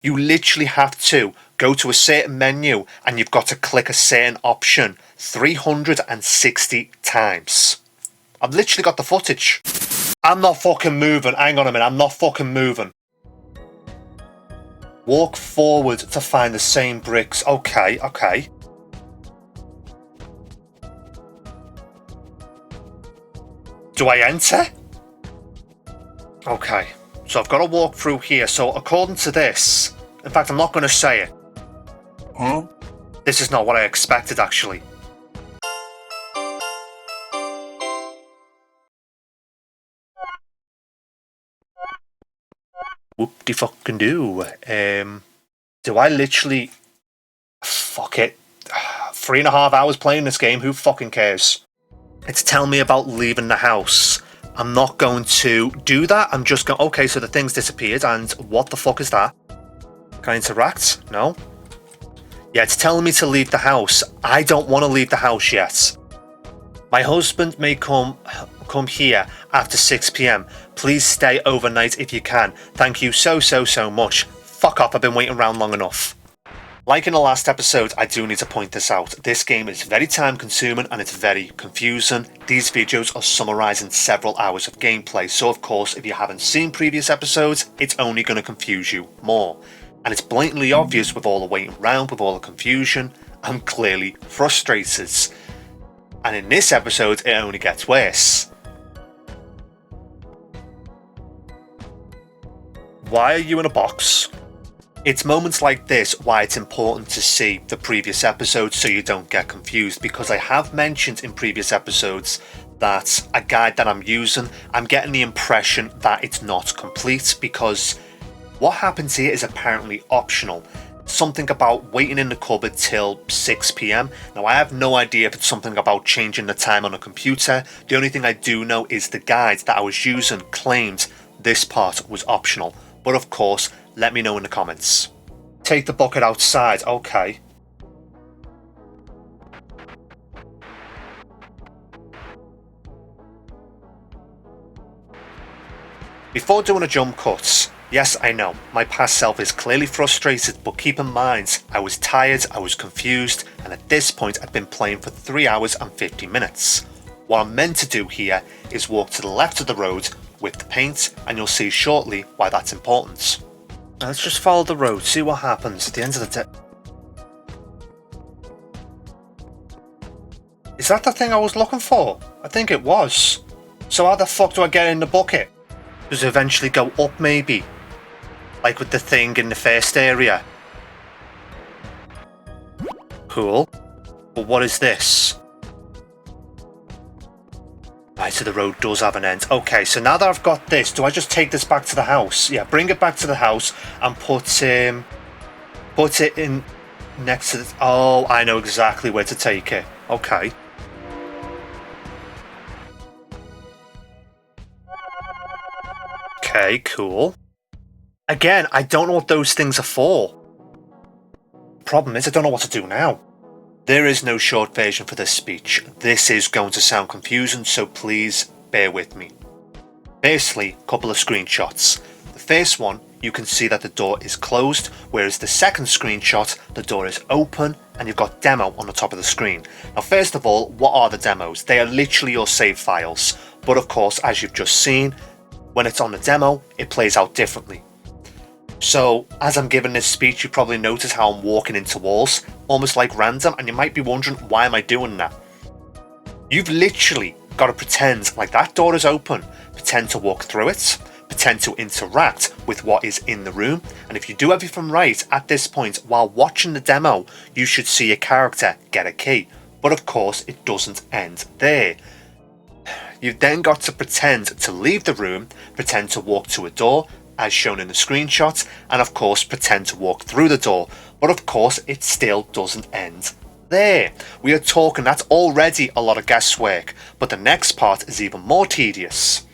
You literally have to go to a certain menu and you've got to click a certain option 360 times. I've literally got the footage. I'm not fucking moving. Hang on a minute, I'm not fucking moving. Walk forward to find the same bricks. Okay. Do I enter? Okay, so I've got to walk through here. So according to this, in fact, I'm not going to say it. Huh? This is not what I expected, actually. Whoop-de-fucking-do. Do I literally... Fuck it. 3.5 hours playing this game, who fucking cares? It's telling me about leaving the house. I'm not going to do that. I'm just going... Okay, so the thing's disappeared, and what the fuck is that? Can I interact? No? Yeah, it's telling me to leave the house. I don't want to leave the house yet. My husband may come here after 6 p.m. Please stay overnight if you can. Thank you so much. Fuck off, I've been waiting around long enough. Like in the last episode, I do need to point this out. This game is very time consuming and it's very confusing. These videos are summarising several hours of gameplay, so of course if you haven't seen previous episodes, it's only going to confuse you more. And it's blatantly obvious with all the waiting around, with all the confusion. I'm clearly frustrated. And in this episode, it only gets worse. Why are you in a box? It's moments like this why it's important to see the previous episodes so you don't get confused, because I have mentioned in previous episodes that a guide that I'm using, I'm getting the impression that it's not complete, because what happens here is apparently optional. Something about waiting in the cupboard till 6 p.m. Now I have no idea if it's something about changing the time on a computer. The only thing I do know is the guide that I was using claimed this part was optional. But of course, let me know in the comments. Take the bucket outside, okay. Before doing a jump cut, yes, I know, my past self is clearly frustrated, but keep in mind, I was tired, I was confused, and at this point I'd been playing for 3 hours and 50 minutes. What I'm meant to do here is walk to the left of the road with the paint, and you'll see shortly why that's important. Now let's just follow the road, see what happens at the end of the day. Is that the thing I was looking for? I think it was. So how the fuck do I get in the bucket? Does it eventually go up maybe? Like with the thing in the first area. Cool. But what is this? Right, so the road does have an end. Okay, so now that I've got this, do I just take this back to the house? Yeah, bring it back to the house and put it in next to the... Oh, I know exactly where to take it. Okay. Okay, cool. Again, I don't know what those things are for. Problem is, I don't know what to do now. There is no short version for this speech. This is going to sound confusing, so please bear with me. Firstly, a couple of screenshots. The first one, you can see that the door is closed, whereas the second screenshot, the door is open and you've got demo on the top of the screen. Now first of all, what are the demos? They are literally your save files, but of course, as you've just seen, when it's on the demo, it plays out differently. So, as I'm giving this speech, you probably notice how I'm walking into walls, almost like random, and you might be wondering, why am I doing that? You've literally got to pretend like that door is open, pretend to walk through it, pretend to interact with what is in the room, and if you do everything right at this point while watching the demo, you should see a character get a key. But of course, it doesn't end there. You've then got to pretend to leave the room, pretend to walk to a door, as shown in the screenshot, and of course pretend to walk through the door, but of course it still doesn't end there. We are talking that's already a lot of guesswork, but the next part is even more tedious.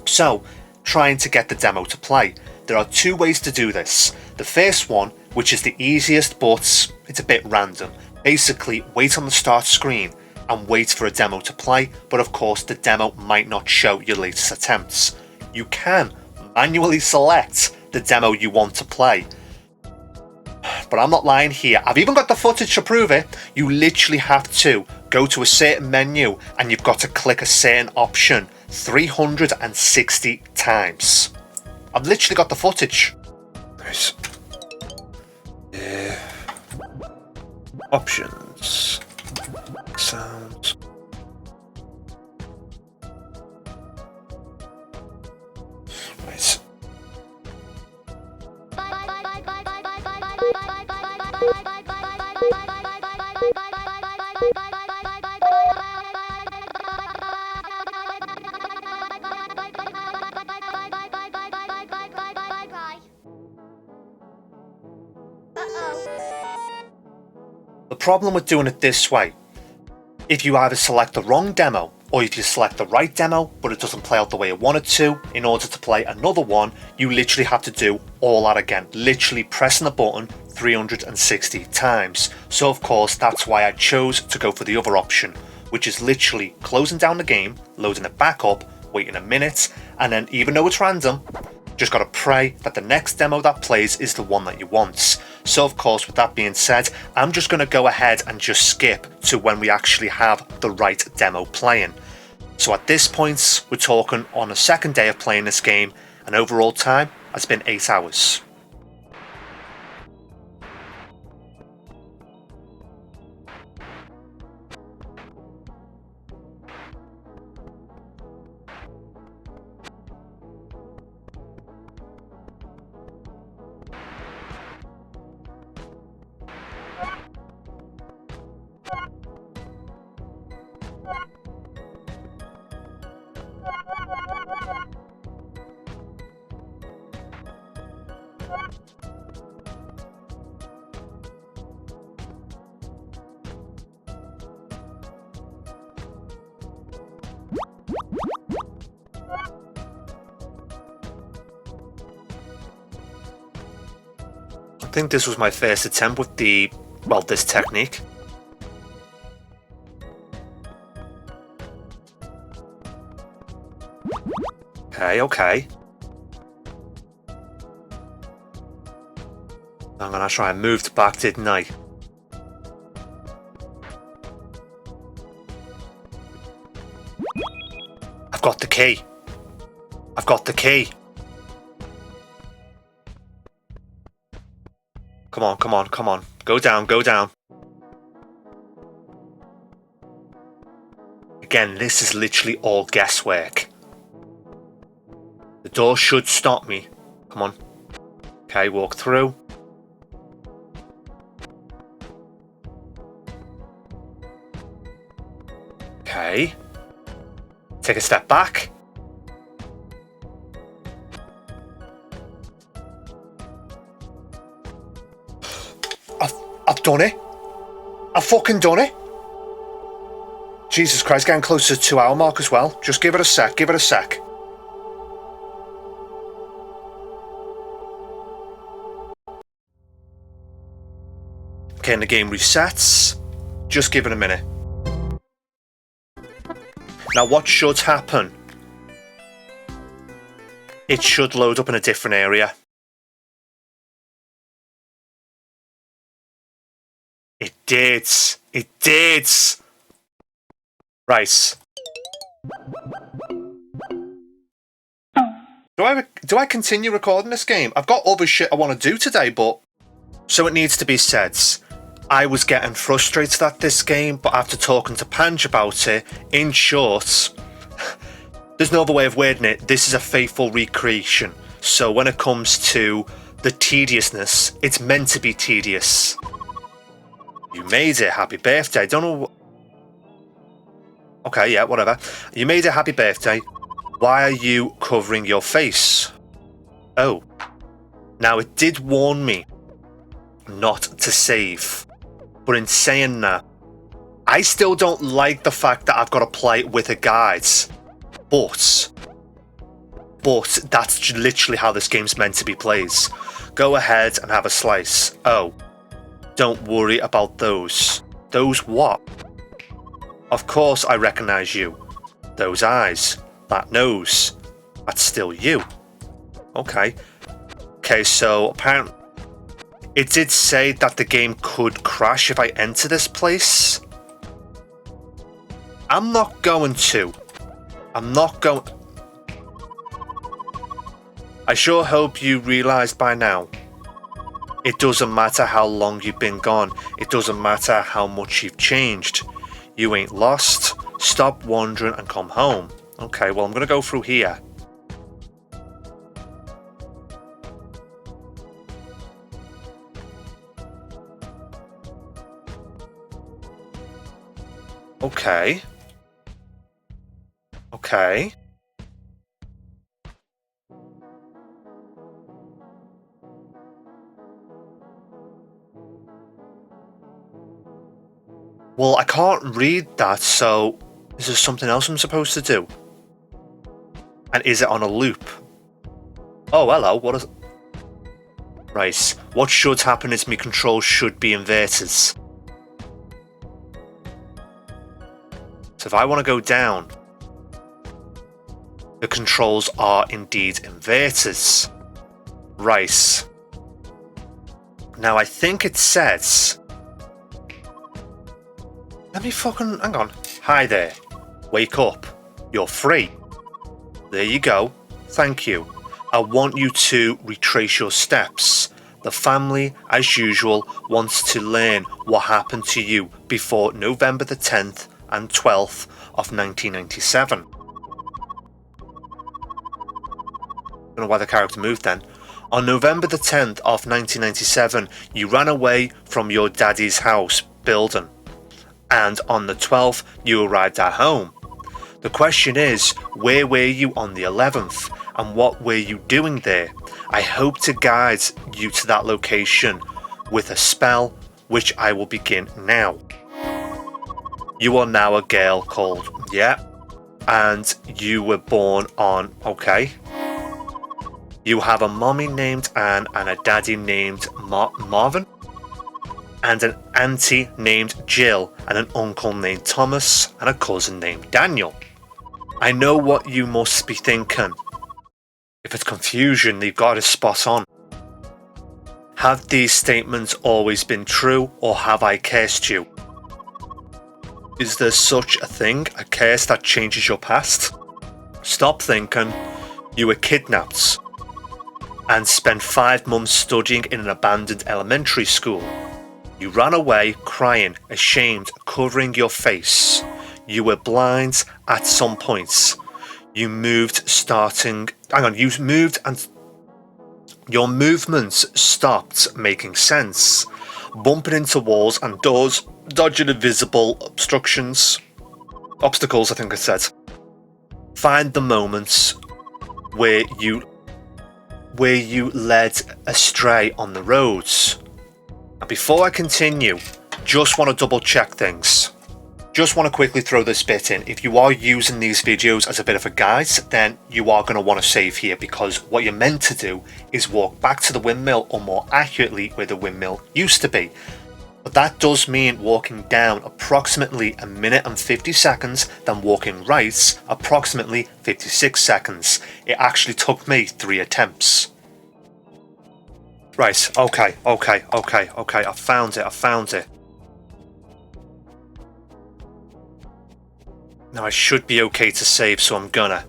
So, trying to get the demo to play. There are two ways to do this. The first one, which is the easiest but it's a bit random, basically wait on the start screen and wait for a demo to play, but of course the demo might not show your latest attempts. You can manually select the demo you want to play. but I'm not lying here. I've even got the footage to prove it. You literally have to go to a certain menu and you've got to click a certain option 360 times. I've literally got the footage. Nice. Yeah. Options. Sounds. Right. The problem with doing it this way, if you either select the wrong demo or if you select the right demo but it doesn't play out the way you want it to, in order to play another one, you literally have to do all that again, literally pressing the button 360 times. So of course that's why I chose to go for the other option, which is literally closing down the game, loading it back up, waiting a minute, and then even though it's random, just gotta pray that the next demo that plays is the one that you want. So of course, with that being said, I'm just gonna go ahead and just skip to when we actually have the right demo playing. So at this point, we're talking on the second day of playing this game, and overall time has been 8 hours. I think this was my first attempt with this technique. Okay. I'm gonna try and move back, didn't I? I've got the key. Come on. Go down. Again, this is literally all guesswork. The door should stop me. Come on. Okay, walk through. Okay. Take a step back. I've done it. I've fucking done it. Jesus Christ, getting close to the 2 hour mark as well. Just give it a sec. Okay, and the game resets. Just give it a minute. Now what should happen? It should load up in a different area. It did. Right. Do I continue recording this game? I've got other shit I want to do today, but... So it needs to be said, I was getting frustrated at this game, but after talking to Panj about it, in short, there's no other way of wording it, this is a faithful recreation. So when it comes to the tediousness, it's meant to be tedious. You made it, happy birthday. I don't know. Okay, yeah, whatever. You made it, happy birthday. Why are you covering your face? Oh. Now, it did warn me not to save. But in saying that, I still don't like the fact that I've got to play with a guide. But that's literally how this game's meant to be played. Go ahead and have a slice. Oh. Don't worry about those. Those what? Of course I recognise you. Those eyes. That nose. That's still you. Okay. Okay, so apparently... It did say that the game could crash if I enter this place. I'm not going to. I sure hope you realised by now. It doesn't matter how long you've been gone. It doesn't matter how much you've changed. You ain't lost. Stop wandering and come home. Okay, well, I'm going to go through here. Okay. Okay. Well, I can't read that, so is there something else I'm supposed to do? And is it on a loop? Oh, hello, what is... Right, what should happen is my controls should be inverted. So if I want to go down, the controls are indeed inverted. Right. Now I think it says... Let me fucking... Hang on. Hi there. Wake up. You're free. There you go. Thank you. I want you to retrace your steps. The family, as usual, wants to learn what happened to you before November the 10th and 12th of 1997. Don't know why the character moved then. On November the 10th of 1997, you ran away from your daddy's house building. And on the 12th, you arrived at home. The question is, where were you on the 11th, and what were you doing there? I hope to guide you to that location with a spell, which I will begin now. You are now a girl called, yeah, and you were born on, okay. You have a mommy named Anne and a daddy named Marvin, and an auntie named Jill, and an uncle named Thomas, and a cousin named Daniel. I know what you must be thinking. If it's confusion, you've got it spot on. Have these statements always been true, or have I cursed you? Is there such a thing, a curse that changes your past? Stop thinking. You were kidnapped and spent 5 months studying in an abandoned elementary school. You ran away crying, ashamed, covering your face. You were blind at some points. You moved and your movements stopped making sense. Bumping into walls and doors, dodging invisible obstacles, I think it said. Find the moments where you led astray on the roads. And before I continue, just want to double check things. Just want to quickly throw this bit in. If you are using these videos as a bit of a guide, then you are going to want to save here, because what you're meant to do is walk back to the windmill, or more accurately where the windmill used to be. But that does mean walking down approximately 1 minute and 50 seconds, then walking right approximately 56 seconds. It actually took me 3 attempts. Right, okay, I found it. Now I should be okay to save, so I'm gonna.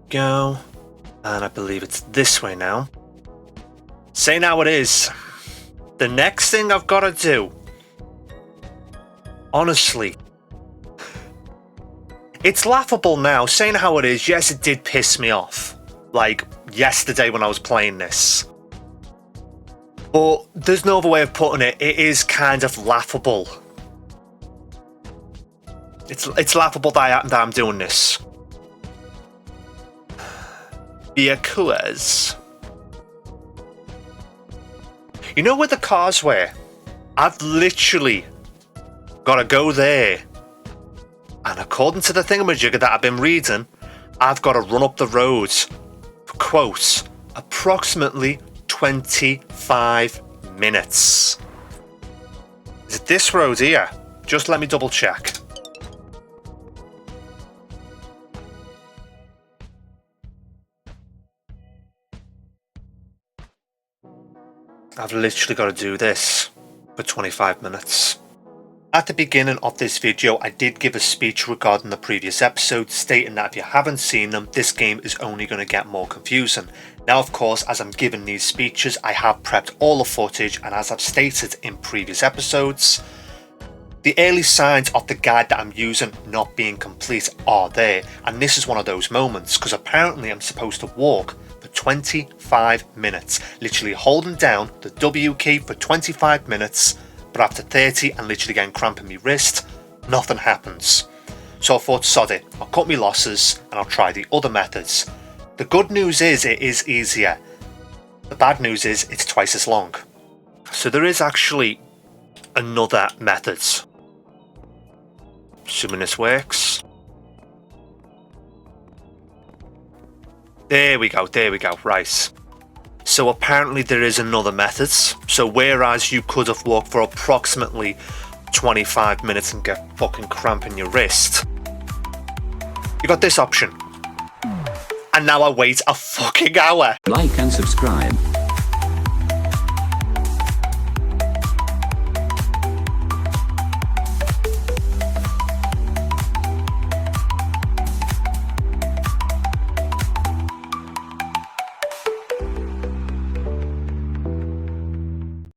Go, and I believe it's this way now. Say now it is. The next thing I've got to do, honestly, it's laughable now. Saying how it is, yes, it did piss me off. Like yesterday when I was playing this. But there's no other way of putting it. It is kind of laughable. It's laughable that I'm doing this. Because... You know where the cars were? I've literally got to go there. And according to the thingamajigger that I've been reading, I've got to run up the road, quote, approximately 25 minutes. Is it this road here? Just let me double check. I've literally got to do this for 25 minutes. At the beginning of this video, I did give a speech regarding the previous episode, stating that if you haven't seen them, this game is only going to get more confusing. Now, of course, as I'm giving these speeches, I have prepped all the footage, and as I've stated in previous episodes, the early signs of the guide that I'm using not being complete are there, and this is one of those moments, because apparently I'm supposed to walk for 25 minutes, literally holding down the W key for 25 minutes, but after 30 and literally getting cramp in my wrist, nothing happens. So I thought, sod it, I'll cut my losses and I'll try the other methods. The good news is it is easier. The bad news is it's twice as long. So there is actually another method. Assuming this works. There we go, right. So apparently there is another method. So whereas you could have walked for approximately 25 minutes and get fucking cramp in your wrist, you got this option. And now I wait a fucking hour. Like and subscribe.